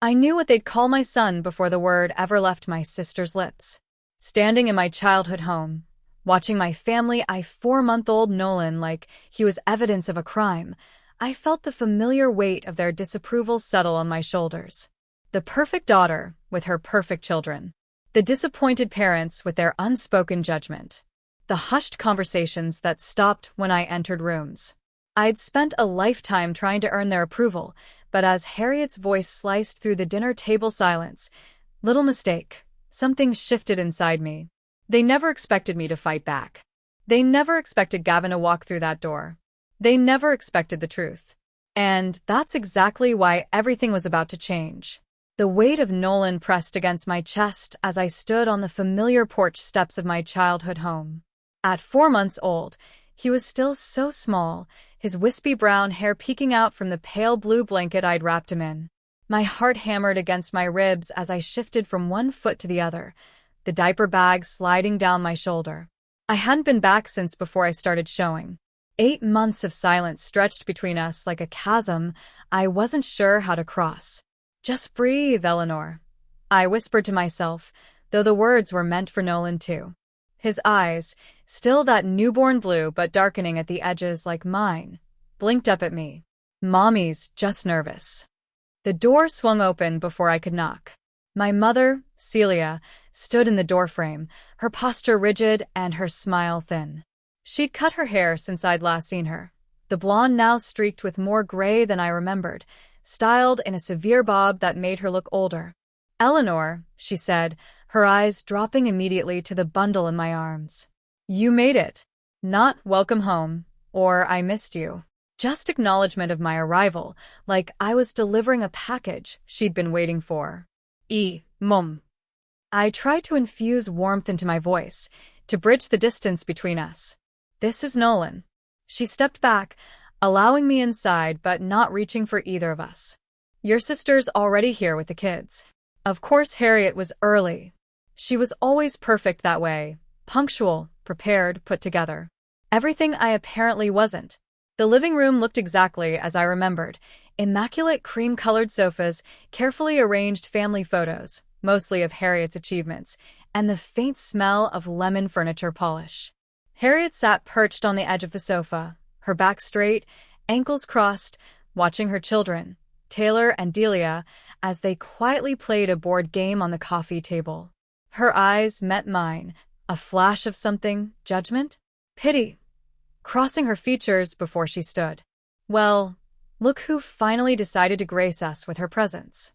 I knew what they'd call my son before the word ever left my sister's lips. Standing in my childhood home, watching my family eye 4-month-old Nolan like he was evidence of a crime, I felt the familiar weight of their disapproval settle on my shoulders. The perfect daughter with her perfect children. The disappointed parents with their unspoken judgment. The hushed conversations that stopped when I entered rooms. I'd spent a lifetime trying to earn their approval, but as Harriet's voice sliced through the dinner table silence, little mistake, something shifted inside me. They never expected me to fight back. They never expected Gavin to walk through that door. They never expected the truth. And that's exactly why everything was about to change. The weight of Nolan pressed against my chest as I stood on the familiar porch steps of my childhood home. At 4 months old, he was still so small, his wispy brown hair peeking out from the pale blue blanket I'd wrapped him in. My heart hammered against my ribs as I shifted from one foot to the other, the diaper bag sliding down my shoulder. I hadn't been back since before I started showing. 8 months of silence stretched between us like a chasm I wasn't sure how to cross. "Just breathe, Eleanor," I whispered to myself, though the words were meant for Nolan too. His eyes, still that newborn blue but darkening at the edges like mine, blinked up at me. "Mommy's just nervous." The door swung open before I could knock. My mother, Celia, stood in the doorframe, her posture rigid and her smile thin. She'd cut her hair since I'd last seen her, the blonde now streaked with more gray than I remembered, styled in a severe bob that made her look older. "Eleanor," she said, her eyes dropping immediately to the bundle in my arms. "You made it. Not welcome home, or I missed you. Just acknowledgement of my arrival, like I was delivering a package she'd been waiting for." Mum. I tried to infuse warmth into my voice, to bridge the distance between us. "This is Nolan." She stepped back, allowing me inside but not reaching for either of us. "Your sister's already here with the kids." Of course Harriet was early. She was always perfect that way, punctual, prepared, put together. Everything I apparently wasn't. The living room looked exactly as I remembered. Immaculate cream-colored sofas, carefully arranged family photos, mostly of Harriet's achievements, and the faint smell of lemon furniture polish. Harriet sat perched on the edge of the sofa, her back straight, ankles crossed, watching her children, Taylor and Delia, as they quietly played a board game on the coffee table. Her eyes met mine, a flash of something, judgment? Pity, crossing her features before she stood. "Well, look who finally decided to grace us with her presence."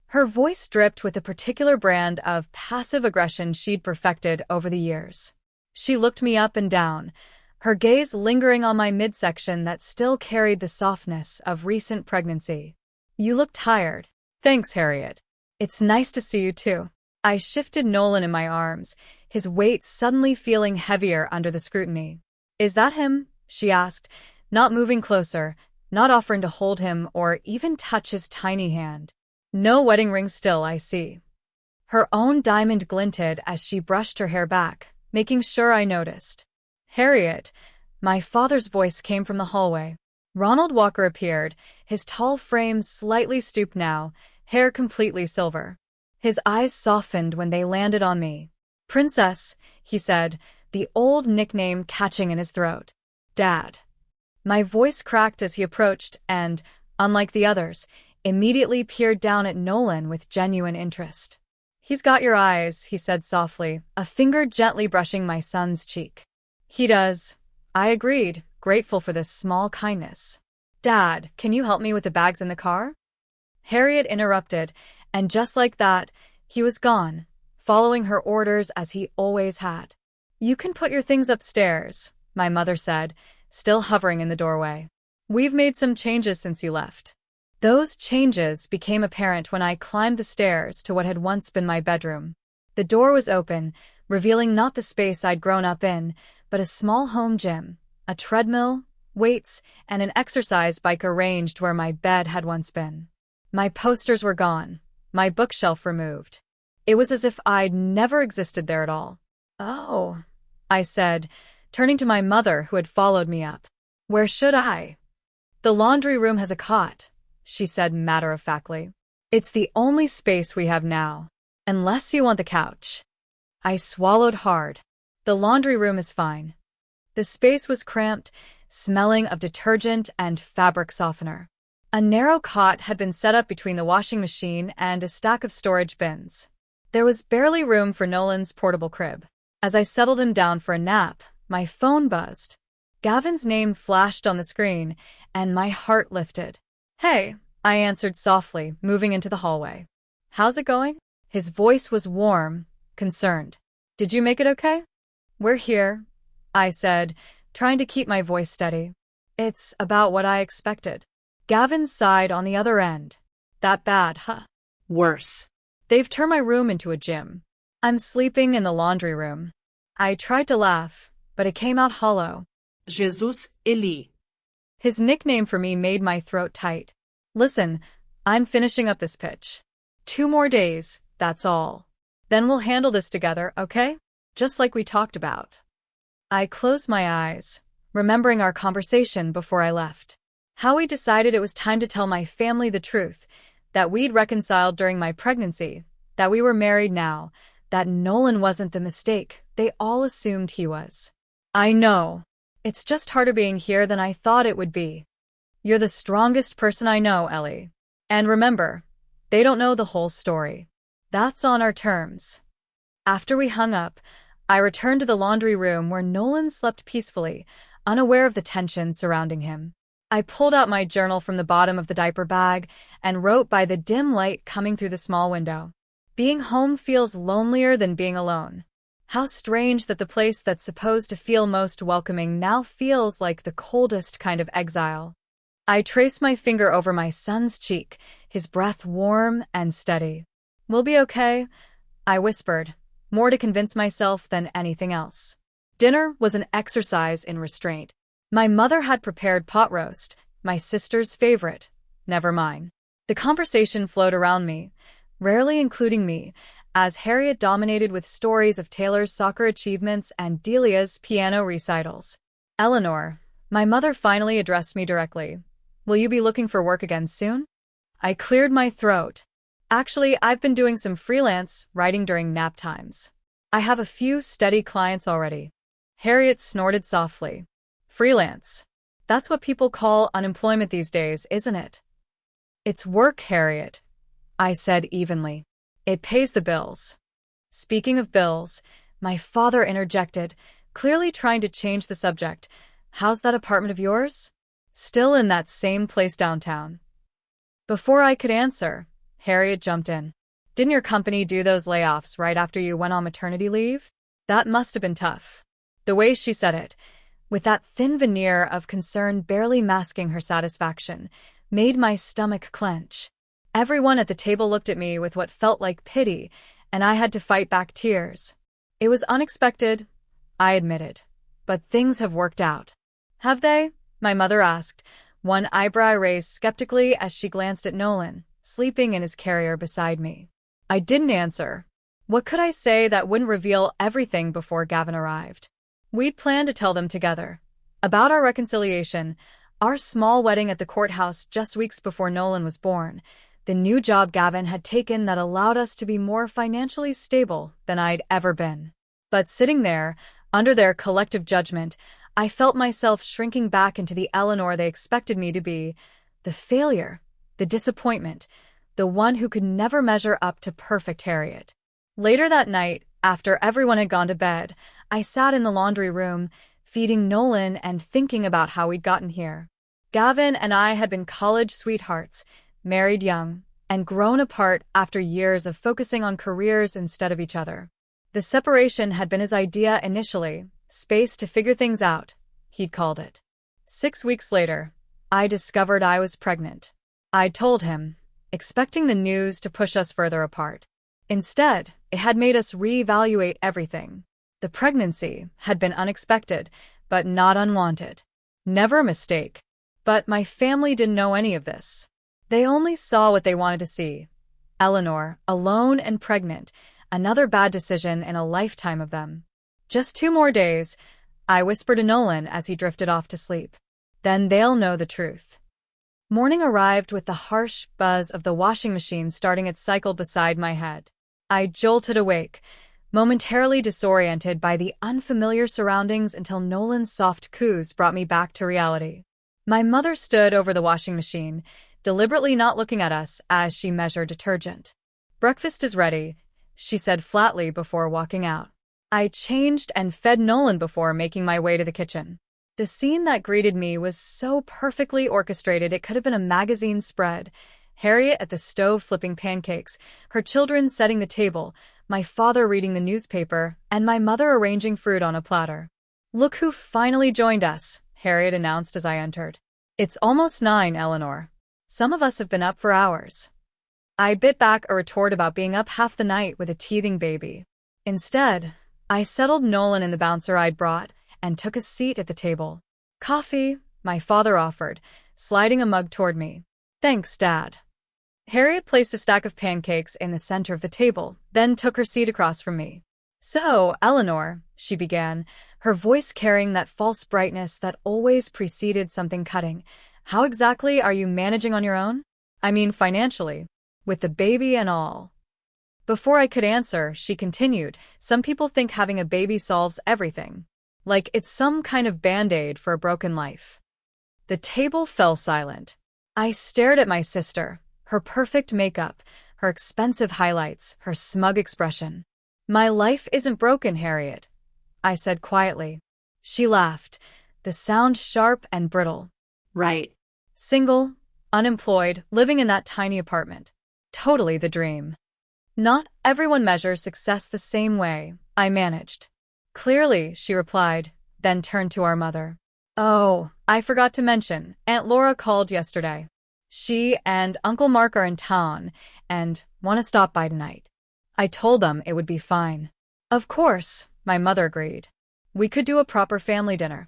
Her voice dripped with a particular brand of passive aggression she'd perfected over the years. She looked me up and down, her gaze lingering on my midsection that still carried the softness of recent pregnancy. "You look tired." "Thanks, Harriet. It's nice to see you too." I shifted Nolan in my arms, his weight suddenly feeling heavier under the scrutiny. "Is that him?" she asked, not moving closer, not offering to hold him or even touch his tiny hand. "No wedding ring still, I see." Her own diamond glinted as she brushed her hair back, making sure I noticed. "Harriet," my father's voice came from the hallway. Ronald Walker appeared, his tall frame slightly stooped now, hair completely silver. His eyes softened when they landed on me. "Princess," he said, the old nickname catching in his throat. "Dad." My voice cracked as he approached and, unlike the others, immediately peered down at Nolan with genuine interest. "He's got your eyes," he said softly, a finger gently brushing my son's cheek. "He does." I agreed, grateful for this small kindness. "Dad, can you help me with the bags in the car?" Harriet interrupted, and just like that, he was gone, following her orders as he always had. "You can put your things upstairs," my mother said, still hovering in the doorway. "We've made some changes since you left." Those changes became apparent when I climbed the stairs to what had once been my bedroom. The door was open, revealing not the space I'd grown up in, but a small home gym, a treadmill, weights, and an exercise bike arranged where my bed had once been. My posters were gone, my bookshelf removed. It was as if I'd never existed there at all. "Oh," I said, turning to my mother who had followed me up. "Where should I?" "The laundry room has a cot," she said matter-of-factly. It's the only space we have now. Unless you want the couch. I swallowed hard. The laundry room is fine. The space was cramped, smelling of detergent and fabric softener. A narrow cot had been set up between the washing machine and a stack of storage bins. There was barely room for Nolan's portable crib. As I settled him down for a nap, my phone buzzed. Gavin's name flashed on the screen, and my heart lifted. "Hey," I answered softly, moving into the hallway. "How's it going?" His voice was warm, concerned. "Did you make it okay?" "We're here," I said, trying to keep my voice steady. "It's about what I expected." Gavin sighed on the other end. "That bad, huh?" Worse. "They've turned my room into a gym. I'm sleeping in the laundry room." I tried to laugh, but it came out hollow. Jesus, Eli. His nickname for me made my throat tight. "Listen, I'm finishing up this pitch. 2 more days, that's all. Then we'll handle this together, okay? Just like we talked about." I closed my eyes, remembering our conversation before I left. How we decided it was time to tell my family the truth, that we'd reconciled during my pregnancy, that we were married now, that Nolan wasn't the mistake they all assumed he was. "I know. It's just harder being here than I thought it would be. You're the strongest person I know, Ellie. And remember, they don't know the whole story. That's on our terms." After we hung up, I returned to the laundry room where Nolan slept peacefully, unaware of the tension surrounding him. I pulled out my journal from the bottom of the diaper bag and wrote by the dim light coming through the small window. Being home feels lonelier than being alone. How strange that the place that's supposed to feel most welcoming now feels like the coldest kind of exile. I traced my finger over my son's cheek, his breath warm and steady. "We'll be okay," I whispered, more to convince myself than anything else. Dinner was an exercise in restraint. My mother had prepared pot roast, my sister's favorite, never mine. The conversation flowed around me, rarely including me, as Harriet dominated with stories of Taylor's soccer achievements and Delia's piano recitals. "Eleanor," my mother finally addressed me directly. "Will you be looking for work again soon?" I cleared my throat. "Actually, I've been doing some freelance writing during nap times. I have a few steady clients already." Harriet snorted softly. "Freelance. That's what people call unemployment these days, isn't it?" "It's work, Harriet," I said evenly. "It pays the bills." Speaking of bills, my father interjected, clearly trying to change the subject. "How's that apartment of yours?" "Still in that same place downtown." Before I could answer, Harriet jumped in. "Didn't your company do those layoffs right after you went on maternity leave? That must have been tough." The way she said it, with that thin veneer of concern barely masking her satisfaction, made my stomach clench. Everyone at the table looked at me with what felt like pity, and I had to fight back tears. "It was unexpected," I admitted, "but things have worked out." "Have they?" my mother asked, one eyebrow raised skeptically as she glanced at Nolan, sleeping in his carrier beside me. I didn't answer. What could I say that wouldn't reveal everything before Gavin arrived? We'd planned to tell them together. About our reconciliation, our small wedding at the courthouse just weeks before Nolan was born, the new job Gavin had taken that allowed us to be more financially stable than I'd ever been. But sitting there, under their collective judgment, I felt myself shrinking back into the Eleanor they expected me to be, the failure, the disappointment, the one who could never measure up to perfect Harriet. Later that night, after everyone had gone to bed, I sat in the laundry room, feeding Nolan and thinking about how we'd gotten here. Gavin and I had been college sweethearts, married young, and grown apart after years of focusing on careers instead of each other. The separation had been his idea initially, space to figure things out, he'd called it. 6 weeks later, I discovered I was pregnant. I told him, expecting the news to push us further apart. Instead, it had made us reevaluate everything. The pregnancy had been unexpected, but not unwanted. Never a mistake. But my family didn't know any of this. They only saw what they wanted to see. Eleanor, alone and pregnant, another bad decision in a lifetime of them. "Just 2 more days," I whispered to Nolan as he drifted off to sleep. "Then they'll know the truth." Morning arrived with the harsh buzz of the washing machine starting its cycle beside my head. I jolted awake, momentarily disoriented by the unfamiliar surroundings until Nolan's soft coos brought me back to reality. My mother stood over the washing machine, deliberately not looking at us as she measured detergent. "Breakfast is ready," she said flatly before walking out. I changed and fed Nolan before making my way to the kitchen. The scene that greeted me was so perfectly orchestrated it could have been a magazine spread. Harriet at the stove flipping pancakes, her children setting the table, my father reading the newspaper, and my mother arranging fruit on a platter. "Look who finally joined us," Harriet announced as I entered. "It's almost 9, Eleanor. Some of us have been up for hours." I bit back a retort about being up half the night with a teething baby. Instead, I settled Nolan in the bouncer I'd brought and took a seat at the table. "Coffee," my father offered, sliding a mug toward me. "Thanks, Dad." Harriet placed a stack of pancakes in the center of the table, then took her seat across from me. "So, Eleanor," she began, her voice carrying that false brightness that always preceded something cutting, "how exactly are you managing on your own? I mean financially, with the baby and all." Before I could answer, she continued, "Some people think having a baby solves everything. Like it's some kind of band-aid for a broken life." The table fell silent. I stared at my sister, her perfect makeup, her expensive highlights, her smug expression. "My life isn't broken, Harriet," I said quietly. She laughed, the sound sharp and brittle. Right. "Single, unemployed, living in that tiny apartment. Totally the dream." "Not everyone measures success the same way," I managed. "Clearly," she replied, then turned to our mother. "Oh, I forgot to mention, Aunt Laura called yesterday. She and Uncle Mark are in town and want to stop by tonight." I told them it would be fine. "Of course," my mother agreed. "We could do a proper family dinner."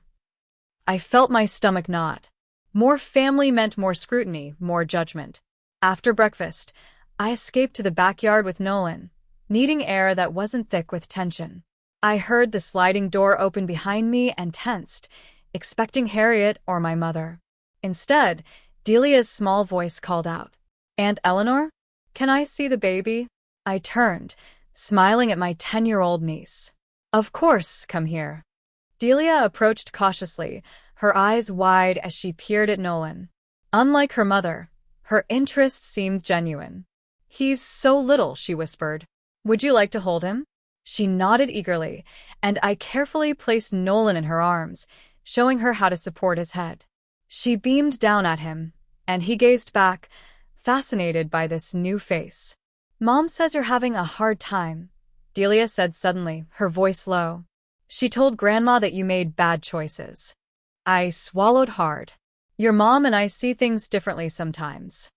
I felt my stomach knot. More family meant more scrutiny, more judgment. After breakfast, I escaped to the backyard with Nolan, needing air that wasn't thick with tension. I heard the sliding door open behind me and tensed, expecting Harriet or my mother. Instead, Delia's small voice called out, "Aunt Eleanor, can I see the baby?" I turned, smiling at my 10-year-old niece. "Of course, come here." Delia approached cautiously, her eyes wide as she peered at Nolan. Unlike her mother, her interest seemed genuine. "He's so little," she whispered. "Would you like to hold him?" She nodded eagerly, and I carefully placed Nolan in her arms, showing her how to support his head. She beamed down at him, and he gazed back, fascinated by this new face. "Mom says you're having a hard time," Delia said suddenly, her voice low. "She told Grandma that you made bad choices." I swallowed hard. "Your mom and I see things differently sometimes."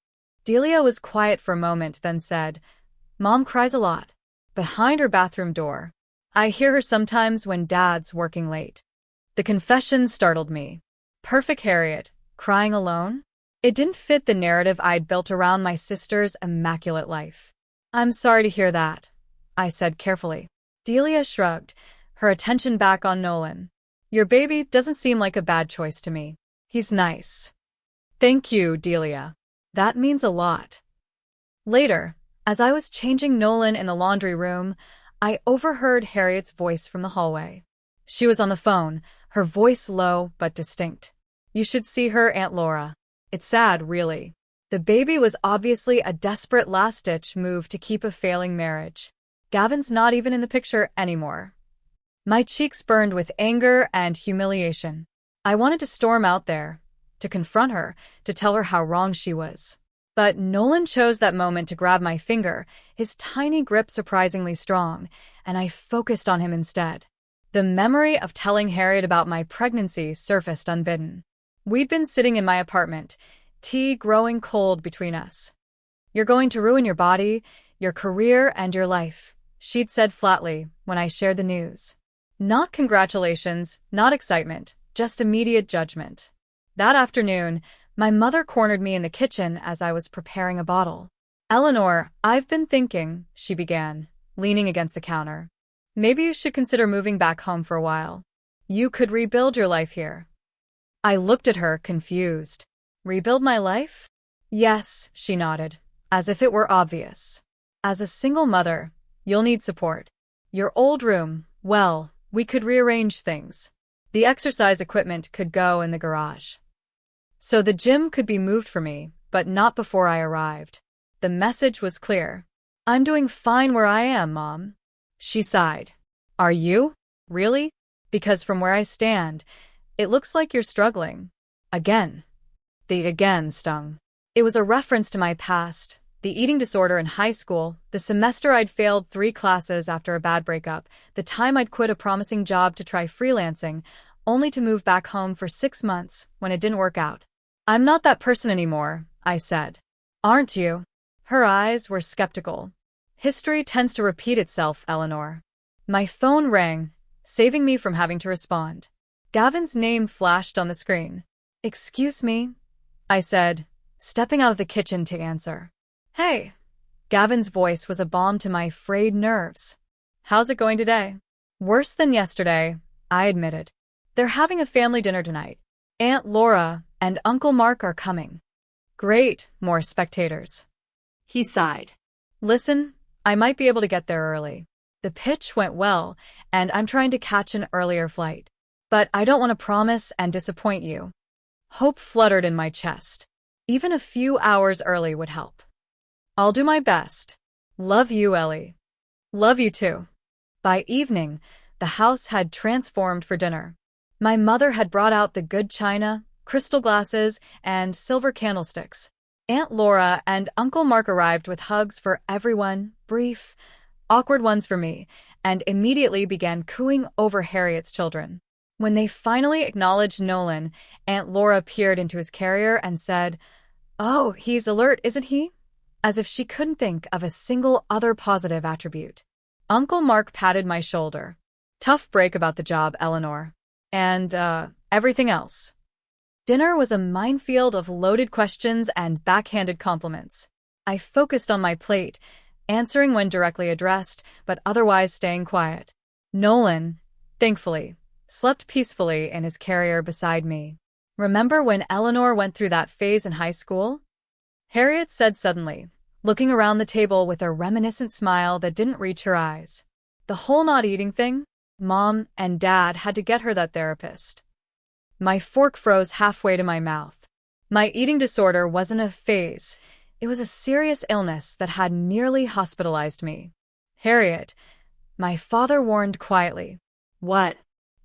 Delia was quiet for a moment, then said, "Mom cries a lot. Behind her bathroom door. I hear her sometimes when Dad's working late." The confession startled me. Perfect Harriet, crying alone? It didn't fit the narrative I'd built around my sister's immaculate life. "I'm sorry to hear that," I said carefully. Delia shrugged, her attention back on Nolan. "Your baby doesn't seem like a bad choice to me. He's nice." "Thank you, Delia. That means a lot." Later, as I was changing Nolan in the laundry room, I overheard Harriet's voice from the hallway. She was on the phone, her voice low but distinct. "You should see her, Aunt Laura. It's sad, really." The baby was obviously a desperate last-ditch move to keep a failing marriage. Gavin's not even in the picture anymore. My cheeks burned with anger and humiliation. I wanted to storm out there, to confront her, to tell her how wrong she was. But Nolan chose that moment to grab my finger, his tiny grip surprisingly strong, and I focused on him instead. The memory of telling Harriet about my pregnancy surfaced unbidden. We'd been sitting in my apartment, tea growing cold between us. "You're going to ruin your body, your career, and your life," she'd said flatly when I shared the news. Not congratulations, not excitement, just immediate judgment. That afternoon, my mother cornered me in the kitchen as I was preparing a bottle. "Eleanor, I've been thinking," she began, leaning against the counter. "Maybe you should consider moving back home for a while. You could rebuild your life here." I looked at her, confused. Rebuild my life? Yes, she nodded, as if it were obvious. As a single mother, you'll need support. Your old room, well, we could rearrange things. The exercise equipment could go in the garage. So the gym could be moved for me, but not before I arrived. The message was clear. I'm doing fine where I am, Mom. She sighed. Are you? Really? Because from where I stand, it looks like you're struggling. Again. The again stung. It was a reference to my past, the eating disorder in high school, the semester I'd failed 3 classes after a bad breakup, the time I'd quit a promising job to try freelancing, only to move back home for 6 months when it didn't work out. I'm not that person anymore, I said. Aren't you? Her eyes were skeptical. History tends to repeat itself, Eleanor. My phone rang, saving me from having to respond. Gavin's name flashed on the screen. Excuse me, I said, stepping out of the kitchen to answer. Hey. Gavin's voice was a balm to my frayed nerves. How's it going today? Worse than yesterday, I admitted. They're having a family dinner tonight. Aunt Laura and Uncle Mark are coming. Great, more spectators. He sighed. Listen, I might be able to get there early. The pitch went well, and I'm trying to catch an earlier flight. But I don't want to promise and disappoint you. Hope fluttered in my chest. Even a few hours early would help. I'll do my best. Love you, Ellie. Love you too. By evening, the house had transformed for dinner. My mother had brought out the good china, crystal glasses, and silver candlesticks. Aunt Laura and Uncle Mark arrived with hugs for everyone, brief, awkward ones for me, and immediately began cooing over Harriet's children. When they finally acknowledged Nolan, Aunt Laura peered into his carrier and said, "Oh, he's alert, isn't he?" As if she couldn't think of a single other positive attribute. Uncle Mark patted my shoulder. Tough break about the job, Eleanor. And, everything else. Dinner was a minefield of loaded questions and backhanded compliments. I focused on my plate, answering when directly addressed, but otherwise staying quiet. Nolan, thankfully, slept peacefully in his carrier beside me. Remember when Eleanor went through that phase in high school? Harriet said suddenly, looking around the table with a reminiscent smile that didn't reach her eyes. The whole not eating thing? Mom and Dad had to get her that therapist. My fork froze halfway to my mouth. My eating disorder wasn't a phase. It was a serious illness that had nearly hospitalized me. Harriet, my father warned quietly. What?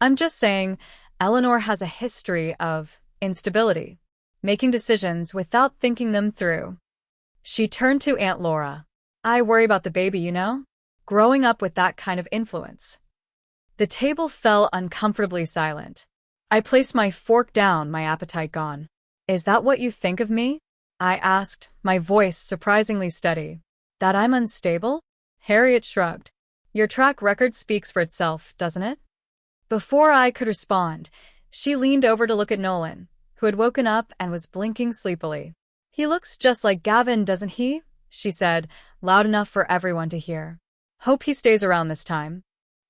I'm just saying, Eleanor has a history of instability, making decisions without thinking them through. She turned to Aunt Laura. I worry about the baby, you know? Growing up with that kind of influence. The table fell uncomfortably silent. I placed my fork down, my appetite gone. Is that what you think of me? I asked, my voice surprisingly steady. That I'm unstable? Harriet shrugged. Your track record speaks for itself, doesn't it? Before I could respond, she leaned over to look at Nolan, who had woken up and was blinking sleepily. He looks just like Gavin, doesn't he? She said, loud enough for everyone to hear. Hope he stays around this time.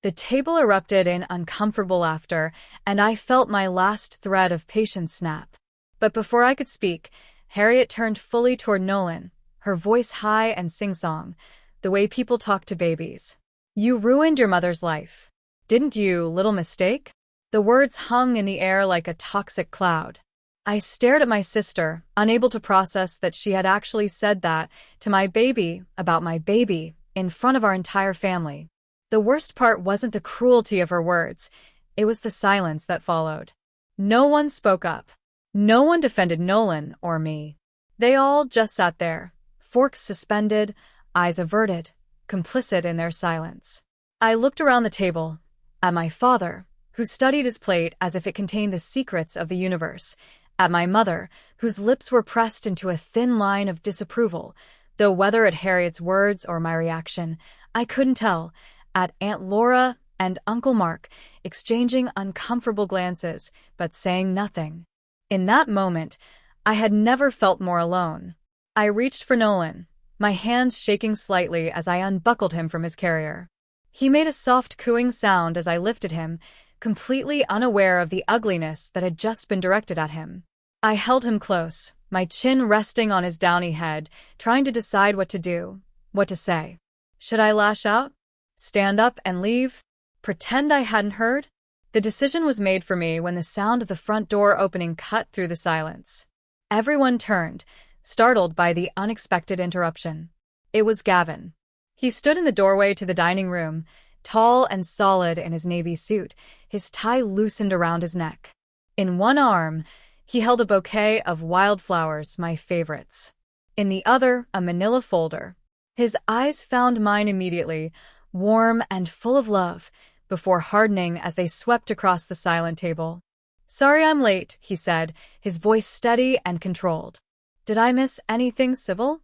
The table erupted in uncomfortable laughter, and I felt my last thread of patience snap. But before I could speak, Harriet turned fully toward Nolan, her voice high and sing-song, the way people talk to babies. You ruined your mother's life. Didn't you, little mistake? The words hung in the air like a toxic cloud. I stared at my sister, unable to process that she had actually said that to my baby, about my baby, in front of our entire family. The worst part wasn't the cruelty of her words, it was the silence that followed. No one spoke up. No one defended Nolan or me. They all just sat there, forks suspended, eyes averted, complicit in their silence. I looked around the table, at my father, who studied his plate as if it contained the secrets of the universe, at my mother, whose lips were pressed into a thin line of disapproval, though whether at Harriet's words or my reaction, I couldn't tell, at Aunt Laura and Uncle Mark, exchanging uncomfortable glances, but saying nothing. In that moment, I had never felt more alone. I reached for Nolan, my hands shaking slightly as I unbuckled him from his carrier. He made a soft cooing sound as I lifted him, completely unaware of the ugliness that had just been directed at him. I held him close, my chin resting on his downy head, trying to decide what to do, what to say. Should I lash out? Stand up and leave? Pretend I hadn't heard? The decision was made for me when the sound of the front door opening cut through the silence. Everyone turned, startled by the unexpected interruption. It was Gavin. He stood in the doorway to the dining room, tall and solid in his navy suit, his tie loosened around his neck. In one arm, he held a bouquet of wildflowers, my favorites. In the other, a manila folder. His eyes found mine immediately, warm and full of love, before hardening as they swept across the silent table. "Sorry I'm late," he said, his voice steady and controlled. "Did I miss anything civil?"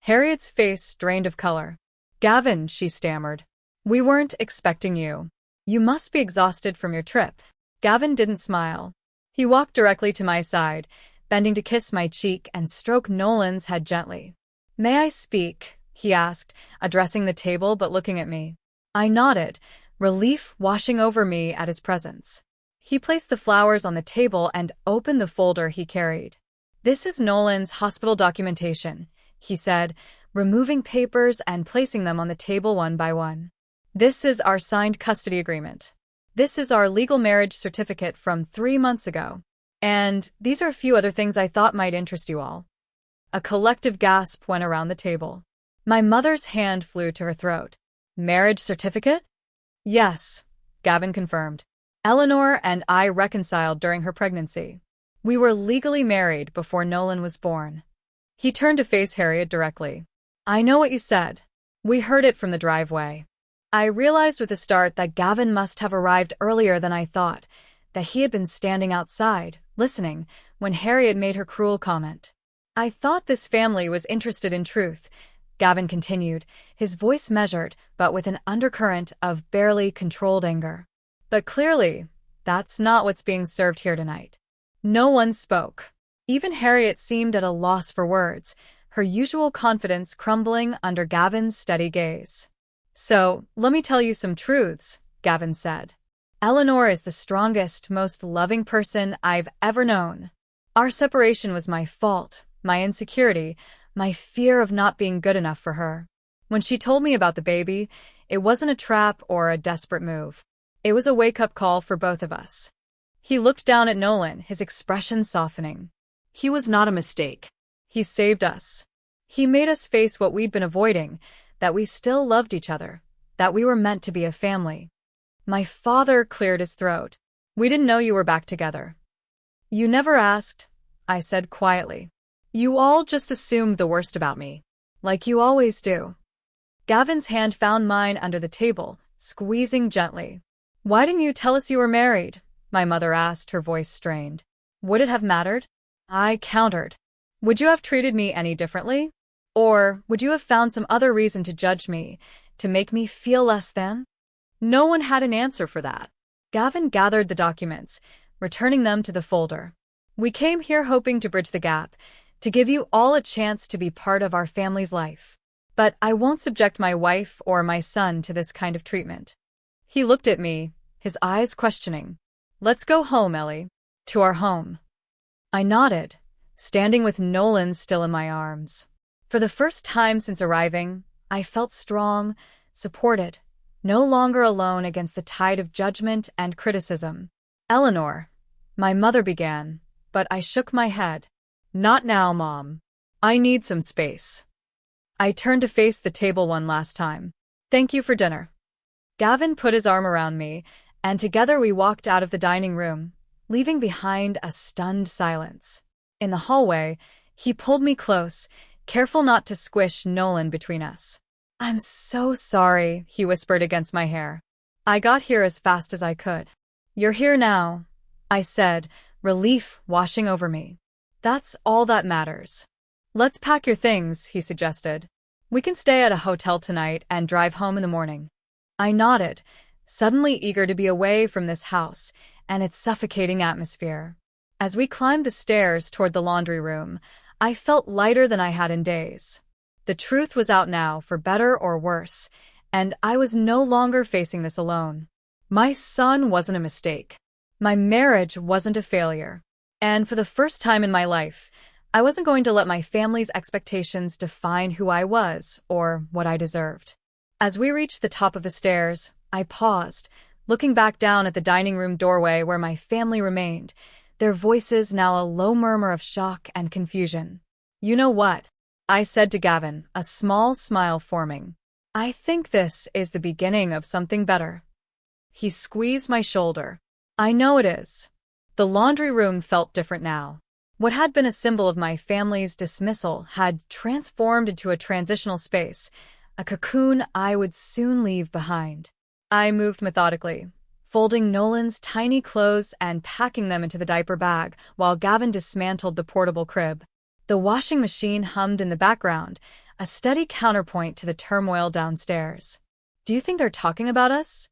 Harriet's face drained of color. "Gavin," she stammered. "We weren't expecting you. You must be exhausted from your trip." Gavin didn't smile. He walked directly to my side, bending to kiss my cheek and stroke Nolan's head gently. "May I speak?" he asked, addressing the table but looking at me. I nodded, relief washing over me at his presence. He placed the flowers on the table and opened the folder he carried. "This is Nolan's hospital documentation," he said, removing papers and placing them on the table one by one. "This is our signed custody agreement. This is our legal marriage certificate from 3 months ago. And these are a few other things I thought might interest you all." A collective gasp went around the table. My mother's hand flew to her throat. "Marriage certificate?" "Yes," Gavin confirmed. "Eleanor and I reconciled during her pregnancy. We were legally married before Nolan was born." He turned to face Harriet directly. "I know what you said. We heard it from the driveway." I realized with a start that Gavin must have arrived earlier than I thought, that he had been standing outside, listening, when Harriet made her cruel comment. "I thought this family was interested in truth," Gavin continued, his voice measured, but with an undercurrent of barely controlled anger. "But clearly, that's not what's being served here tonight." No one spoke. Even Harriet seemed at a loss for words, her usual confidence crumbling under Gavin's steady gaze. "So, let me tell you some truths," Gavin said. "Eleanor is the strongest, most loving person I've ever known. Our separation was my fault, my insecurity, my fear of not being good enough for her. When she told me about the baby, it wasn't a trap or a desperate move. It was a wake-up call for both of us." He looked down at Nolan, his expression softening. He was not a mistake. "He saved us. He made us face what we'd been avoiding, that we still loved each other, that we were meant to be a family." My father cleared his throat. "We didn't know you were back together." "You never asked," I said quietly. "You all just assumed the worst about me, like you always do." Gavin's hand found mine under the table, squeezing gently. "Why didn't you tell us you were married?" my mother asked, her voice strained. "Would it have mattered?" I countered. "Would you have treated me any differently? Or would you have found some other reason to judge me, to make me feel less than?" No one had an answer for that. Gavin gathered the documents, returning them to the folder. "We came here hoping to bridge the gap, to give you all a chance to be part of our family's life. But I won't subject my wife or my son to this kind of treatment." He looked at me, his eyes questioning. "Let's go home, Ellie. To our home." I nodded, standing with Nolan still in my arms. For the first time since arriving, I felt strong, supported, no longer alone against the tide of judgment and criticism. "Eleanor," my mother began, but I shook my head. "Not now, Mom. I need some space." I turned to face the table one last time. "Thank you for dinner." Gavin put his arm around me, and together we walked out of the dining room, leaving behind a stunned silence. In the hallway, he pulled me close, careful not to squish Nolan between us. "I'm so sorry," he whispered against my hair. "I got here as fast as I could." "You're here now," I said, relief washing over me. "That's all that matters." "Let's pack your things," he suggested. "We can stay at a hotel tonight and drive home in the morning." I nodded, suddenly eager to be away from this house and its suffocating atmosphere. As we climbed the stairs toward the laundry room, I felt lighter than I had in days. The truth was out now, for better or worse, and I was no longer facing this alone. My son wasn't a mistake. My marriage wasn't a failure. And for the first time in my life, I wasn't going to let my family's expectations define who I was or what I deserved. As we reached the top of the stairs, I paused, looking back down at the dining room doorway where my family remained, their voices now a low murmur of shock and confusion. "You know what?" I said to Gavin, a small smile forming. "I think this is the beginning of something better." He squeezed my shoulder. "I know it is." The laundry room felt different now. What had been a symbol of my family's dismissal had transformed into a transitional space, a cocoon I would soon leave behind. I moved methodically, folding Nolan's tiny clothes and packing them into the diaper bag while Gavin dismantled the portable crib. The washing machine hummed in the background, a steady counterpoint to the turmoil downstairs. "Do you think they're talking about us?"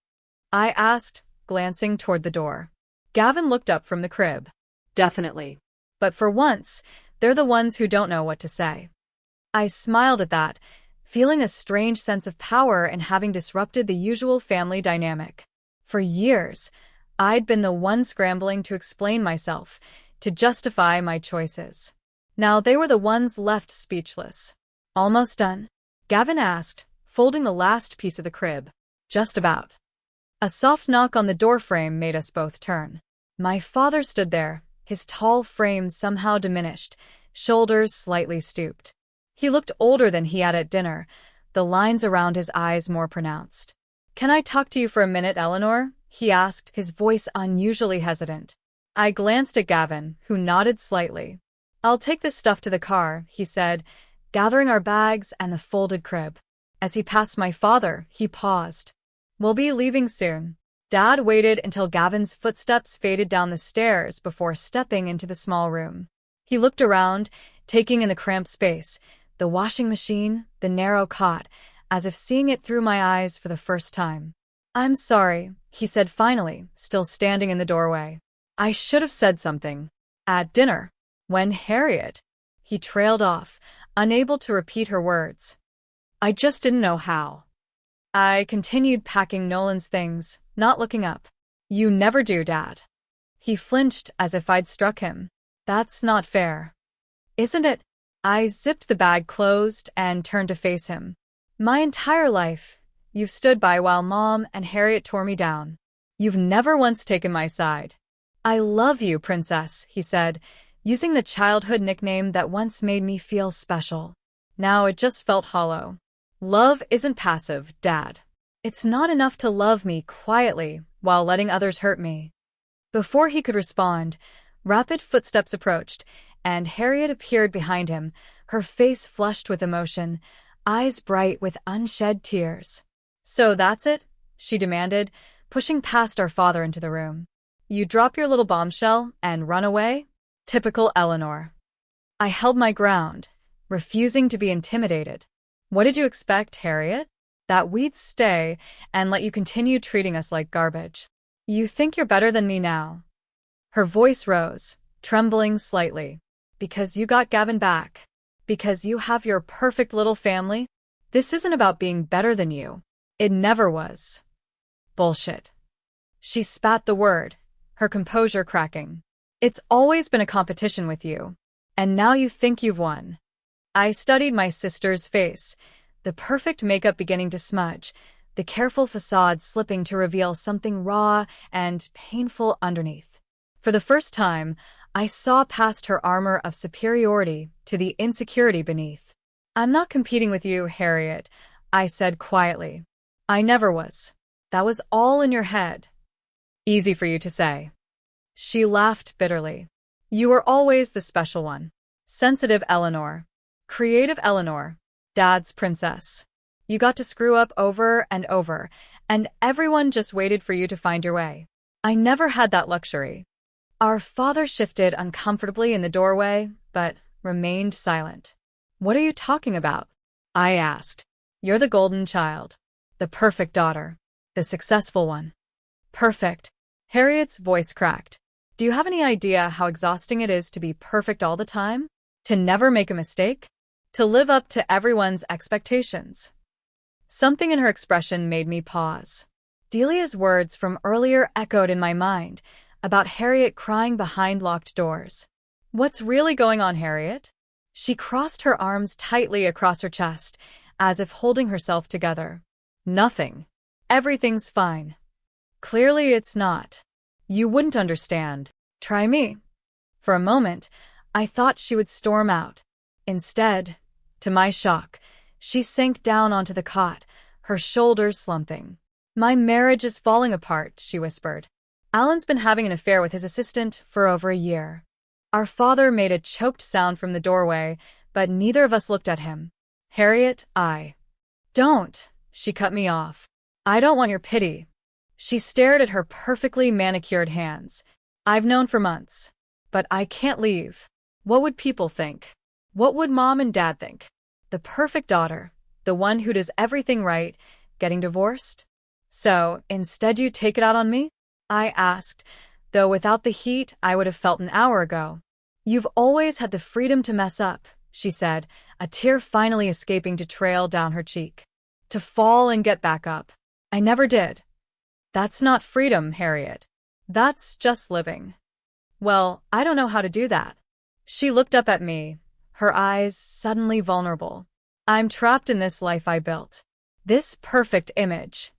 I asked, glancing toward the door. Gavin looked up from the crib. Definitely. "But for once, they're the ones who don't know what to say." I smiled at that, feeling a strange sense of power in having disrupted the usual family dynamic. For years, I'd been the one scrambling to explain myself, to justify my choices. Now they were the ones left speechless. "Almost done?" Gavin asked, folding the last piece of the crib. "Just about." A soft knock on the doorframe made us both turn. My father stood there, his tall frame somehow diminished, shoulders slightly stooped. He looked older than he had at dinner, the lines around his eyes more pronounced. "Can I talk to you for a minute, Eleanor?" he asked, his voice unusually hesitant. I glanced at Gavin, who nodded slightly. "I'll take this stuff to the car," he said, gathering our bags and the folded crib. As he passed my father, he paused. "We'll be leaving soon." Dad waited until Gavin's footsteps faded down the stairs before stepping into the small room. He looked around, taking in the cramped space, the washing machine, the narrow cot, as if seeing it through my eyes for the first time. "I'm sorry," he said finally, still standing in the doorway. "I should have said something. At dinner. When Harriet—" He trailed off, unable to repeat her words. "I just didn't know how." I continued packing Nolan's things, not looking up. "You never do, Dad." He flinched as if I'd struck him. "That's not fair." "Isn't it?" I zipped the bag closed and turned to face him. "My entire life, you've stood by while Mom and Harriet tore me down. You've never once taken my side." "I love you, Princess," he said, using the childhood nickname that once made me feel special. Now it just felt hollow. "Love isn't passive, Dad. It's not enough to love me quietly while letting others hurt me." Before he could respond, rapid footsteps approached, and Harriet appeared behind him, her face flushed with emotion, eyes bright with unshed tears. "So that's it?" she demanded, pushing past our father into the room. "You drop your little bombshell and run away? Typical Eleanor." I held my ground, refusing to be intimidated. "What did you expect, Harriet? That we'd stay and let you continue treating us like garbage? You think you're better than me now?" Her voice rose, trembling slightly. "Because you got Gavin back. Because you have your perfect little family. This isn't about being better than you. It never was." "Bullshit." She spat the word, her composure cracking. "It's always been a competition with you. And now you think you've won." I studied my sister's face, the perfect makeup beginning to smudge, the careful facade slipping to reveal something raw and painful underneath. For the first time, I saw past her armor of superiority to the insecurity beneath. "I'm not competing with you, Harriet," I said quietly. "I never was. That was all in your head." "Easy for you to say." She laughed bitterly. "You were always the special one. Sensitive Eleanor. Creative Eleanor. Dad's princess. You got to screw up over and over, and everyone just waited for you to find your way. I never had that luxury." Our father shifted uncomfortably in the doorway, but remained silent. "What are you talking about?" I asked. "You're the golden child. The perfect daughter. The successful one." "Perfect." Harriet's voice cracked. "Do you have any idea how exhausting it is to be perfect all the time? To never make a mistake? To live up to everyone's expectations?" Something in her expression made me pause. Delia's words from earlier echoed in my mind, about Harriet crying behind locked doors. "What's really going on, Harriet?" She crossed her arms tightly across her chest, as if holding herself together. Nothing. Everything's fine. Clearly it's not. You wouldn't understand. Try me. For a moment, I thought she would storm out. Instead, to my shock, she sank down onto the cot, her shoulders slumping. My marriage is falling apart, she whispered. Alan's been having an affair with his assistant for over a year. Our father made a choked sound from the doorway, but neither of us looked at him. Harriet, Don't, she cut me off. I don't want your pity. She stared at her perfectly manicured hands. I've known for months. But I can't leave. What would people think? What would Mom and Dad think? The perfect daughter, the one who does everything right, getting divorced? So, instead you take it out on me? I asked, though without the heat I would have felt an hour ago. You've always had the freedom to mess up, she said, a tear finally escaping to trail down her cheek. To fall and get back up. I never did. That's not freedom, Harriet. That's just living. Well, I don't know how to do that. She looked up at me, her eyes suddenly vulnerable. I'm trapped in this life I built. This perfect image.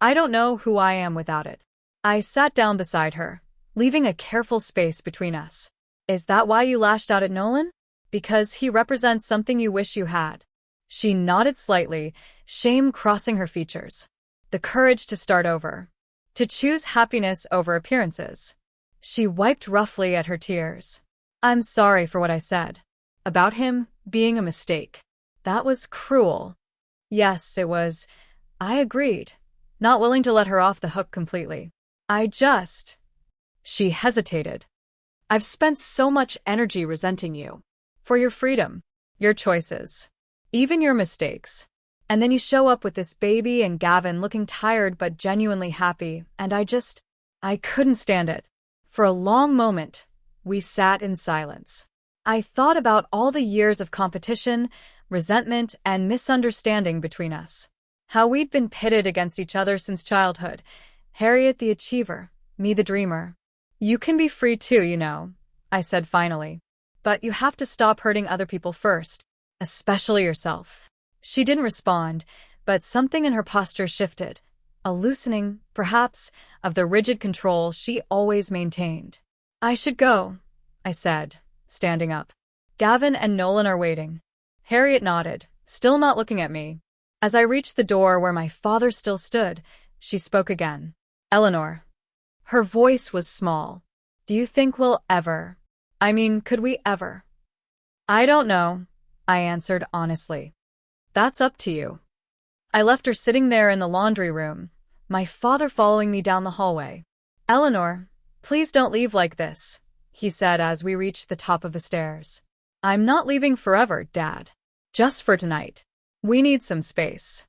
I don't know who I am without it. I sat down beside her, leaving a careful space between us. Is that why you lashed out at Nolan? Because he represents something you wish you had. She nodded slightly, shame crossing her features. The courage to start over. To choose happiness over appearances. She wiped roughly at her tears. I'm sorry for what I said. About him being a mistake. That was cruel. Yes, it was. I agreed, not willing to let her off the hook completely. She hesitated. I've spent so much energy resenting you. For your freedom, your choices, even your mistakes. And then you show up with this baby and Gavin looking tired but genuinely happy, and I couldn't stand it. For a long moment, we sat in silence. I thought about all the years of competition, resentment, and misunderstanding between us. How we'd been pitted against each other since childhood. Harriet the achiever, me the dreamer. You can be free too, you know, I said finally. But you have to stop hurting other people first, especially yourself. She didn't respond, but something in her posture shifted. A loosening, perhaps, of the rigid control she always maintained. I should go, I said, standing up. Gavin and Nolan are waiting. Harriet nodded, still not looking at me. As I reached the door where my father still stood, she spoke again. Eleanor. Her voice was small. Do you think we'll ever? Could we ever? I don't know, I answered honestly. That's up to you. I left her sitting there in the laundry room, my father following me down the hallway. Eleanor, please don't leave like this, he said as we reached the top of the stairs. I'm not leaving forever, Dad. Just for tonight. We need some space.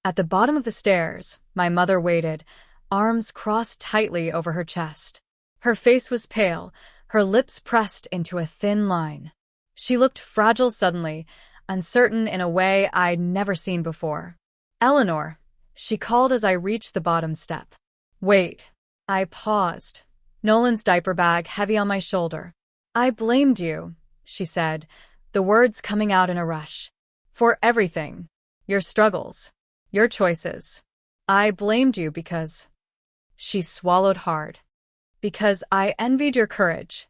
At the bottom of the stairs, my mother waited, arms crossed tightly over her chest. Her face was pale, her lips pressed into a thin line. She looked fragile suddenly, uncertain in a way I'd never seen before. Eleanor, she called as I reached the bottom step. Wait. I paused, Nolan's diaper bag heavy on my shoulder. I blamed you, she said, the words coming out in a rush. For everything. Your struggles. Your choices. I blamed you because... She swallowed hard. Because I envied your courage.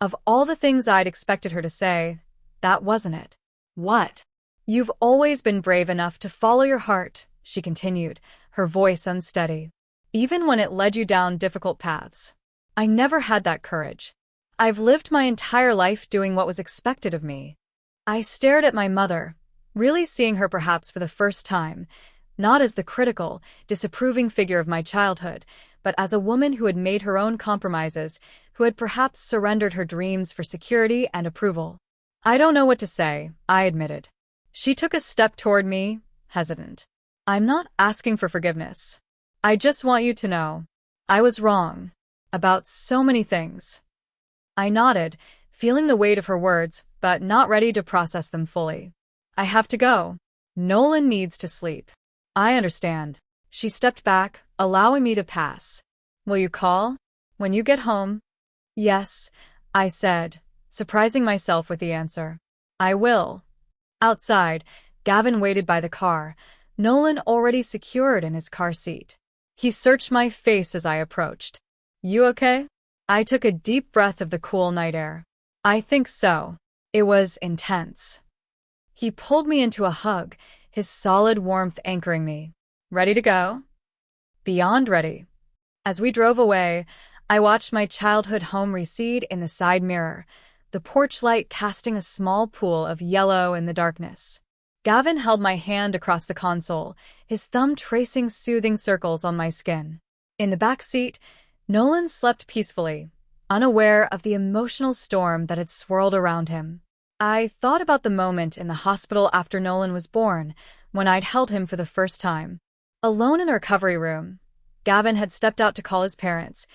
Of all the things I'd expected her to say, that wasn't it. What? You've always been brave enough to follow your heart, she continued, her voice unsteady. Even when it led you down difficult paths. I never had that courage. I've lived my entire life doing what was expected of me. I stared at my mother, really seeing her perhaps for the first time, not as the critical, disapproving figure of my childhood, but as a woman who had made her own compromises, who had perhaps surrendered her dreams for security and approval. I don't know what to say, I admitted. She took a step toward me, hesitant. I'm not asking for forgiveness. I just want you to know. I was wrong. About so many things. I nodded, feeling the weight of her words, but not ready to process them fully. I have to go. Nolan needs to sleep. I understand. She stepped back, allowing me to pass. Will you call? When you get home? Yes, I said, surprising myself with the answer. I will. Outside, Gavin waited by the car, Nolan already secured in his car seat. He searched my face as I approached. You okay? I took a deep breath of the cool night air. I think so. It was intense. He pulled me into a hug, his solid warmth anchoring me. Ready to go? Beyond ready. As we drove away, I watched my childhood home recede in the side mirror, the porch light casting a small pool of yellow in the darkness. Gavin held my hand across the console, his thumb tracing soothing circles on my skin. In the back seat, Nolan slept peacefully, unaware of the emotional storm that had swirled around him. I thought about the moment in the hospital after Nolan was born, when I'd held him for the first time. Alone in the recovery room, Gavin had stepped out to call his parents.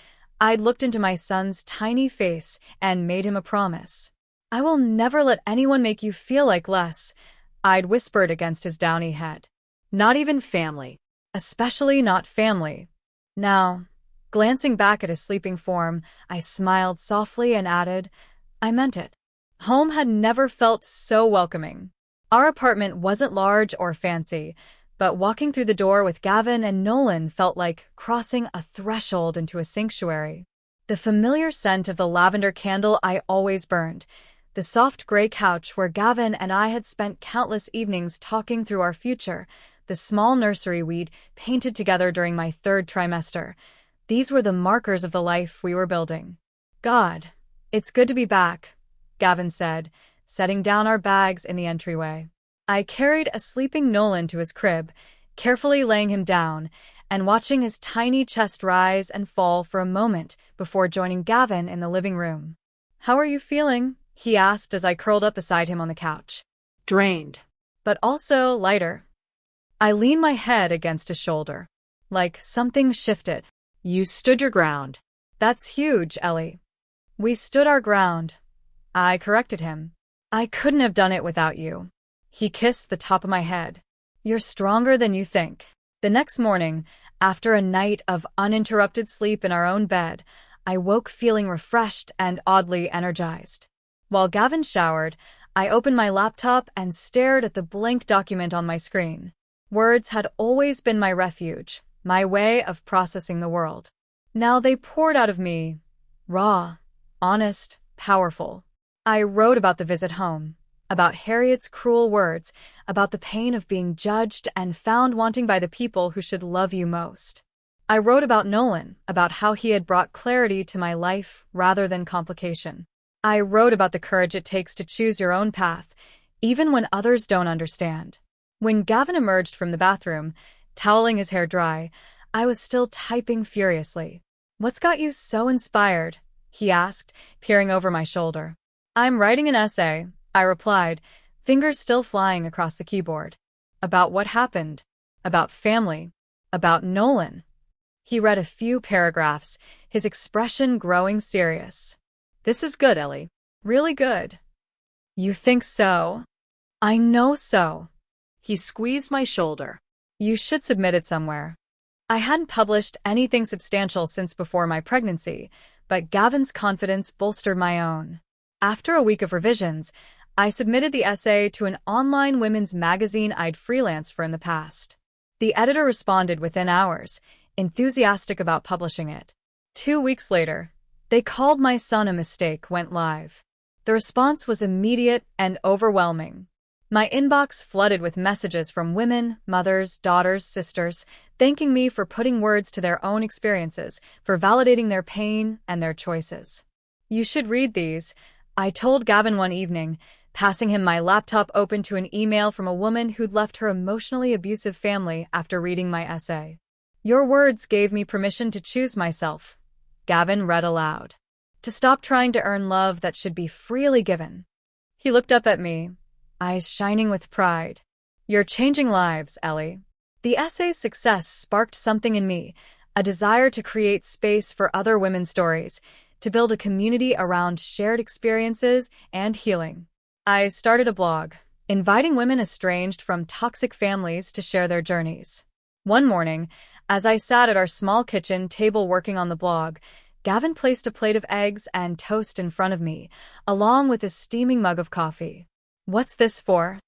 I'd looked into my son's tiny face and made him a promise. I will never let anyone make you feel like less, I'd whispered against his downy head. Not even family. Especially not family. Now, glancing back at his sleeping form, I smiled softly and added, I meant it. Home had never felt so welcoming. Our apartment wasn't large or fancy, but walking through the door with Gavin and Nolan felt like crossing a threshold into a sanctuary. The familiar scent of the lavender candle I always burned, the soft gray couch where Gavin and I had spent countless evenings talking through our future, the small nursery we'd painted together during my third trimester. These were the markers of the life we were building. God, it's good to be back, Gavin said, setting down our bags in the entryway. I carried a sleeping Nolan to his crib, carefully laying him down, and watching his tiny chest rise and fall for a moment before joining Gavin in the living room. How are you feeling? He asked as I curled up beside him on the couch. Drained. But also lighter. I leaned my head against his shoulder. Like something shifted. You stood your ground. That's huge, Ellie. We stood our ground. I corrected him. I couldn't have done it without you. He kissed the top of my head. You're stronger than you think. The next morning, after a night of uninterrupted sleep in our own bed, I woke feeling refreshed and oddly energized. While Gavin showered, I opened my laptop and stared at the blank document on my screen. Words had always been my refuge, my way of processing the world. Now they poured out of me, raw, honest, powerful. I wrote about the visit home, about Harriet's cruel words, about the pain of being judged and found wanting by the people who should love you most. I wrote about Nolan, about how he had brought clarity to my life rather than complication. I wrote about the courage it takes to choose your own path, even when others don't understand. When Gavin emerged from the bathroom, toweling his hair dry, I was still typing furiously. What's got you so inspired? He asked, peering over my shoulder. I'm writing an essay, I replied, fingers still flying across the keyboard. About what happened. About family. About Nolan. He read a few paragraphs, his expression growing serious. This is good, Ellie. Really good. You think so? I know so. He squeezed my shoulder. You should submit it somewhere. I hadn't published anything substantial since before my pregnancy, but Gavin's confidence bolstered my own. After a week of revisions, I submitted the essay to an online women's magazine I'd freelanced for in the past. The editor responded within hours, enthusiastic about publishing it. 2 weeks later, They Called My Son a Mistake went live. The response was immediate and overwhelming. My inbox flooded with messages from women, mothers, daughters, sisters, thanking me for putting words to their own experiences, for validating their pain and their choices. You should read these, I told Gavin one evening, passing him my laptop open to an email from a woman who'd left her emotionally abusive family after reading my essay. Your words gave me permission to choose myself, Gavin read aloud. To stop trying to earn love that should be freely given. He looked up at me, eyes shining with pride. You're changing lives, Ellie. The essay's success sparked something in me, a desire to create space for other women's stories, to build a community around shared experiences and healing. I started a blog, inviting women estranged from toxic families to share their journeys. One morning, as I sat at our small kitchen table working on the blog, Gavin placed a plate of eggs and toast in front of me, along with a steaming mug of coffee. "What's this for?"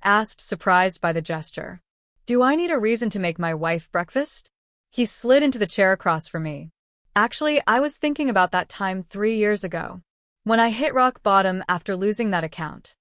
asked, surprised by the gesture. "Do I need a reason to make my wife breakfast?" He slid into the chair across from me. "Actually, I was thinking about that time 3 years ago, when I hit rock bottom after losing that account.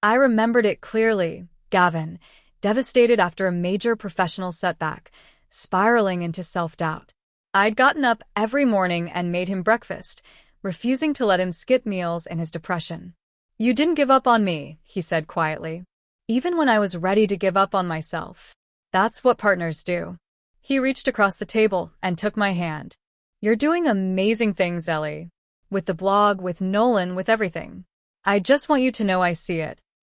I remembered it clearly, Gavin, devastated after a major professional setback, spiraling into self-doubt. I'd gotten up every morning and made him breakfast, refusing to let him skip meals in his depression. "You didn't give up on me," he said quietly, "even when I was ready to give up on myself. That's what partners do." He reached across the table and took my hand. "You're doing amazing things, Ellie. With the blog, with Nolan, with everything. I just want you to know I see it."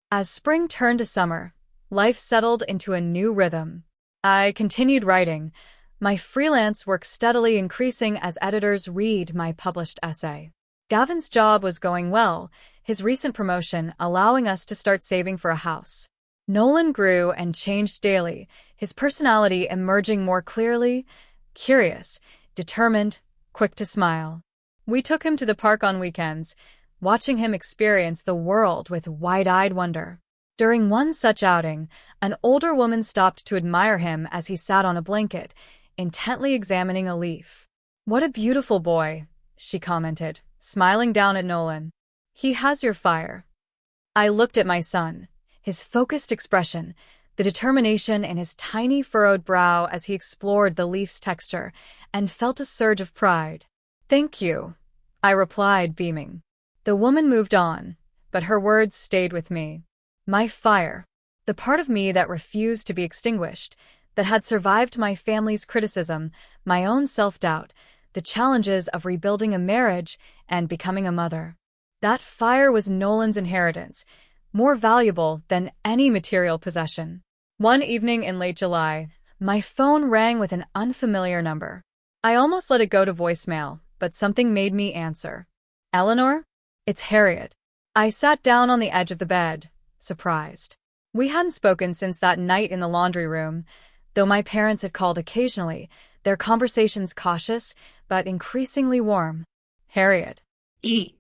As spring turned to summer, life settled into a new rhythm. I continued writing, my freelance work steadily increasing as editors read my published essay. Gavin's job was going well, his recent promotion allowing us to start saving for a house. Nolan grew and changed daily, his personality emerging more clearly, curious, determined, quick to smile. We took him to the park on weekends, watching him experience the world with wide-eyed wonder. During one such outing, an older woman stopped to admire him as he sat on a blanket, intently examining a leaf. "What a beautiful boy," she commented, smiling down at Nolan. "He has your fire." I looked at my son, his focused expression, the determination in his tiny furrowed brow as he explored the leaf's texture, and felt a surge of pride. "Thank you," I replied, beaming. The woman moved on, but her words stayed with me. My fire, the part of me that refused to be extinguished, that had survived my family's criticism, my own self-doubt, the challenges of rebuilding a marriage and becoming a mother. That fire was Nolan's inheritance, more valuable than any material possession. One evening in late July, my phone rang with an unfamiliar number. I almost let it go to voicemail, but something made me answer. "Eleanor? It's Harriet." I sat down on the edge of the bed, surprised. We hadn't spoken since that night in the laundry room, though my parents had called occasionally, their conversations cautious but increasingly warm. "Harriet." Eat.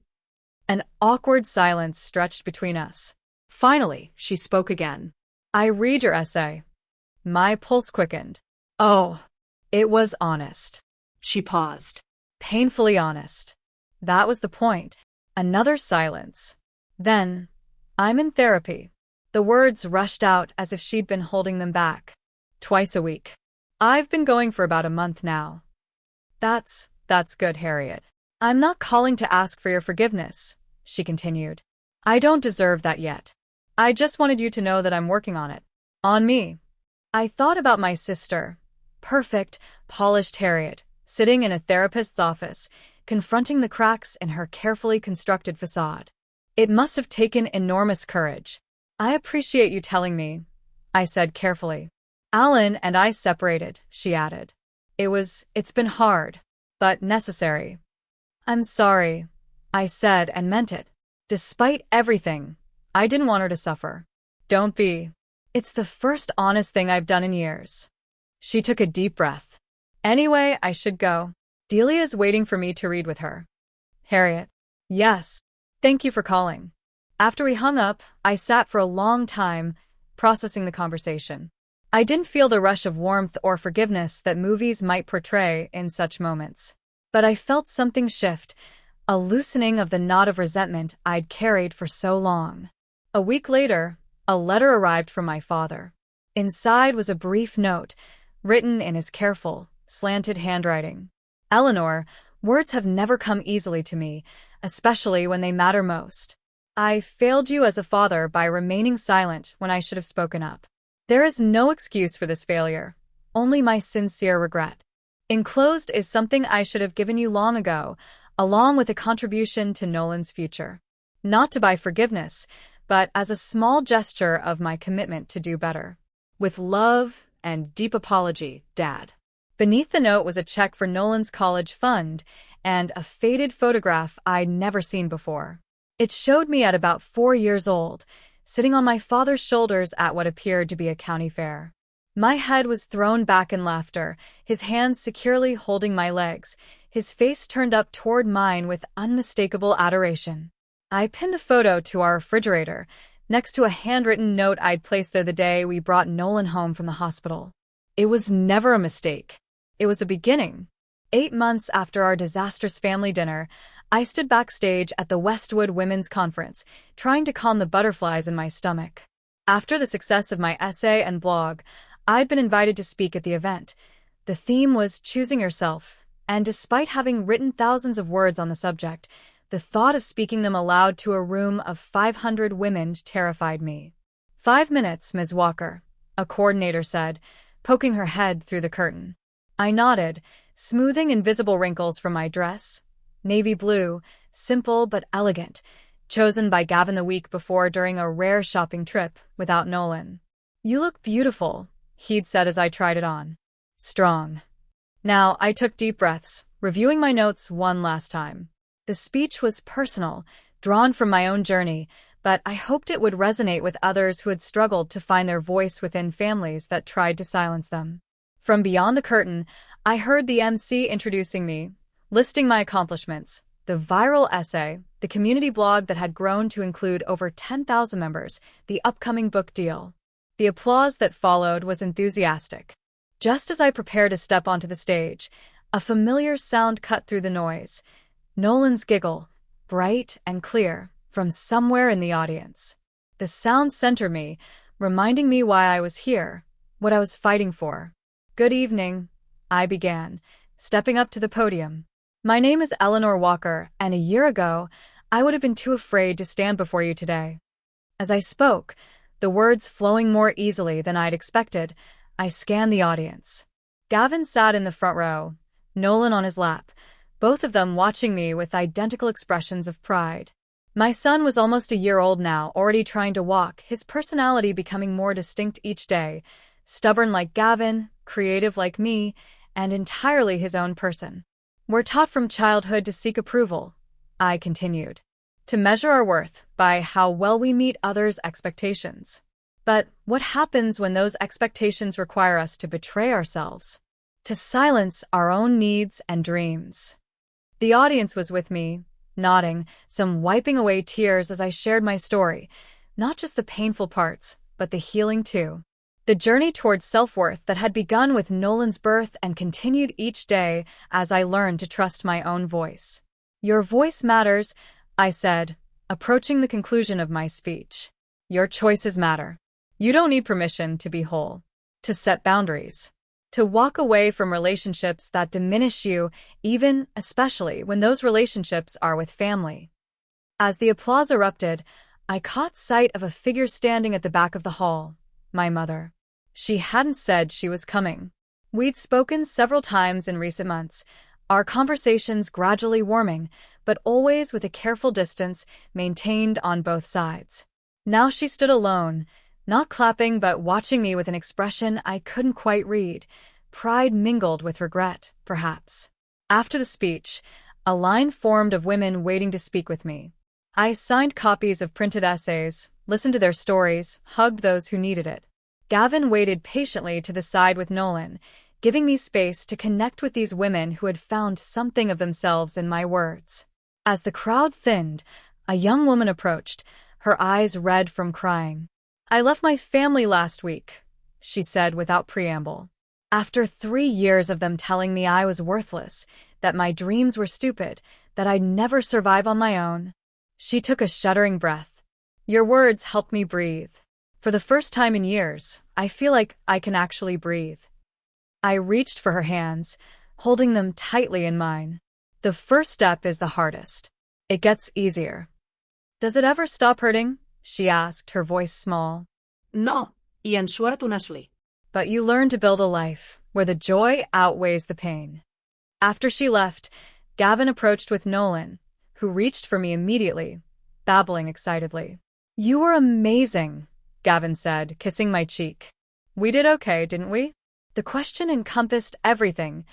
An awkward silence stretched between us. Finally, she spoke again. "I read your essay." My pulse quickened. Oh, it was honest. She paused. Painfully honest. That was the point. Another silence. Then, "I'm in therapy." The words rushed out as if she'd been holding them back. "Twice a week. I've been going for about a month now." That's good, Harriet. "I'm not calling to ask for your forgiveness," she continued. "I don't deserve that yet. I just wanted you to know that I'm working on it. On me." I thought about my sister, perfect, polished Harriet, sitting in a therapist's office, confronting the cracks in her carefully constructed facade. It must have taken enormous courage. "I appreciate you telling me," I said carefully. "Alan and I separated," she added. It's been hard, but necessary." "I'm sorry," I said and meant it. Despite everything, I didn't want her to suffer. "Don't be. It's the first honest thing I've done in years." She took a deep breath. "Anyway, I should go. Delia's waiting for me to read with her." "Harriet." "Yes. Thank you for calling." After we hung up, I sat for a long time, processing the conversation. I didn't feel the rush of warmth or forgiveness that movies might portray in such moments. But I felt something shift, a loosening of the knot of resentment I'd carried for so long. A week later, a letter arrived from my father. Inside was a brief note, written in his careful, slanted handwriting. "Eleanor, words have never come easily to me, especially when they matter most. I failed you as a father by remaining silent when I should have spoken up. There is no excuse for this failure, only my sincere regret. Enclosed is something I should have given you long ago, along with a contribution to Nolan's future. Not to buy forgiveness, but as a small gesture of my commitment to do better. With love and deep apology, Dad." Beneath the note was a check for Nolan's college fund and a faded photograph I'd never seen before. It showed me at about 4 years old, sitting on my father's shoulders at what appeared to be a county fair. My head was thrown back in laughter, his hands securely holding my legs, his face turned up toward mine with unmistakable adoration. I pinned the photo to our refrigerator, next to a handwritten note I'd placed there the day we brought Nolan home from the hospital. It was never a mistake. It was a beginning. 8 months after our disastrous family dinner, I stood backstage at the Westwood Women's Conference, trying to calm the butterflies in my stomach. After the success of my essay and blog, I'd been invited to speak at the event. The theme was choosing yourself, and despite having written thousands of words on the subject, the thought of speaking them aloud to a room of 500 women terrified me. 5 minutes, Ms. Walker, a coordinator said, poking her head through the curtain. I nodded, smoothing invisible wrinkles from my dress. Navy blue, simple but elegant, chosen by Gavin the week before during a rare shopping trip without Nolan. You look beautiful, he'd said as I tried it on. Strong. Now, I took deep breaths, reviewing my notes one last time. The speech was personal, drawn from my own journey, but I hoped it would resonate with others who had struggled to find their voice within families that tried to silence them. From beyond the curtain, I heard the MC introducing me, listing my accomplishments, the viral essay, the community blog that had grown to include over 10,000 members, the upcoming book deal. The applause that followed was enthusiastic. Just as I prepared to step onto the stage, a familiar sound cut through the noise. Nolan's giggle, bright and clear, from somewhere in the audience. The sound centered me, reminding me why I was here, what I was fighting for. Good evening, I began, stepping up to the podium. My name is Eleanor Walker, and a year ago, I would have been too afraid to stand before you today. As I spoke, the words flowing more easily than I'd expected, I scanned the audience. Gavin sat in the front row, Nolan on his lap, both of them watching me with identical expressions of pride. My son was almost a year old now, already trying to walk, his personality becoming more distinct each day, stubborn like Gavin, creative like me, and entirely his own person. We're taught from childhood to seek approval, I continued, to measure our worth by how well we meet others' expectations. But what happens when those expectations require us to betray ourselves, to silence our own needs and dreams? The audience was with me, nodding, some wiping away tears as I shared my story, not just the painful parts, but the healing too. The journey towards self-worth that had begun with Nolan's birth and continued each day as I learned to trust my own voice. Your voice matters, I said, approaching the conclusion of my speech. Your choices matter. You don't need permission to be whole, to set boundaries, to walk away from relationships that diminish you, even, especially, when those relationships are with family. As the applause erupted, I caught sight of a figure standing at the back of the hall, my mother. She hadn't said she was coming. We'd spoken several times in recent months, our conversations gradually warming, but always with a careful distance maintained on both sides. Now she stood alone, not clapping but watching me with an expression I couldn't quite read, pride mingled with regret, perhaps. After the speech, a line formed of women waiting to speak with me. I signed copies of printed essays, listened to their stories, hugged those who needed it. Gavin waited patiently to the side with Nolan, giving me space to connect with these women who had found something of themselves in my words. As the crowd thinned, a young woman approached, her eyes red from crying. I left my family last week, she said without preamble. After 3 years of them telling me I was worthless, that my dreams were stupid, that I'd never survive on my own. She took a shuddering breath. Your words helped me breathe. For the first time in years, I feel like I can actually breathe. I reached for her hands, holding them tightly in mine. The first step is the hardest. It gets easier. Does it ever stop hurting? She asked, her voice small. No, y unsuertunasli. But you learn to build a life where the joy outweighs the pain. After she left, Gavin approached with Nolan, who reached for me immediately, babbling excitedly. You were amazing, Gavin said, kissing my cheek. We did okay, didn't we? The question encompassed everything.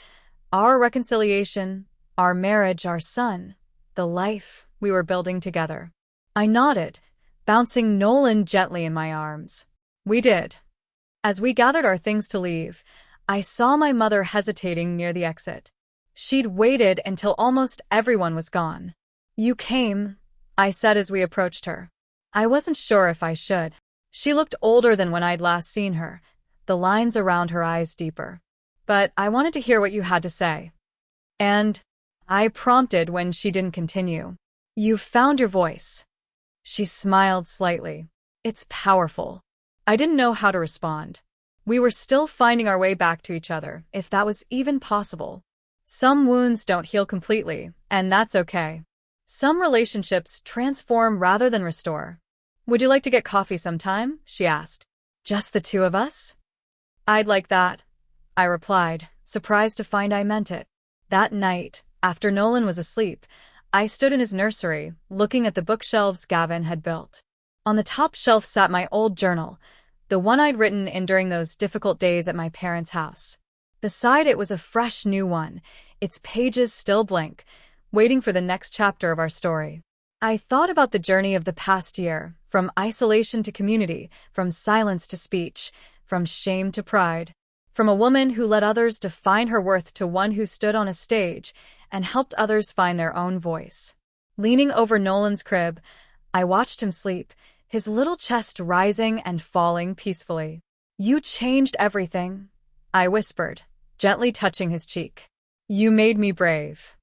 Our reconciliation, our marriage, our son, the life we were building together. I nodded, bouncing Nolan gently in my arms. We did. As we gathered our things to leave, I saw my mother hesitating near the exit. She'd waited until almost everyone was gone. You came, I said as we approached her. I wasn't sure if I should. She looked older than when I'd last seen her, the lines around her eyes deeper. But I wanted to hear what you had to say. And I prompted when she didn't continue. You've found your voice. She smiled slightly. It's powerful. I didn't know how to respond. We were still finding our way back to each other, if that was even possible. Some wounds don't heal completely, and that's okay. Some relationships transform rather than restore. Would you like to get coffee sometime? She asked. Just the two of us? I'd like that, I replied, surprised to find I meant it. That night, after Nolan was asleep, I stood in his nursery, looking at the bookshelves Gavin had built. On the top shelf sat my old journal, the one I'd written in during those difficult days at my parents' house. Beside it was a fresh new one, its pages still blank, waiting for the next chapter of our story. I thought about the journey of the past year, from isolation to community, from silence to speech, from shame to pride. From a woman who let others define her worth to one who stood on a stage and helped others find their own voice. Leaning over Nolan's crib, I watched him sleep, his little chest rising and falling peacefully. You changed everything, I whispered, gently touching his cheek. You made me brave.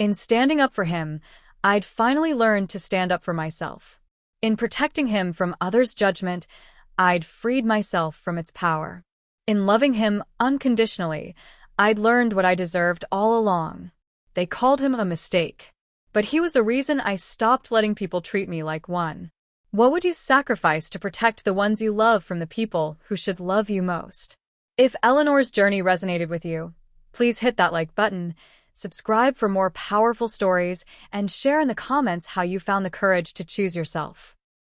In standing up for him, I'd finally learned to stand up for myself. In protecting him from others' judgment, I'd freed myself from its power. In loving him unconditionally, I'd learned what I deserved all along. They called him a mistake, but he was the reason I stopped letting people treat me like one. What would you sacrifice to protect the ones you love from the people who should love you most? If Eleanor's journey resonated with you, please hit that like button, subscribe for more powerful stories, and share in the comments how you found the courage to choose yourself.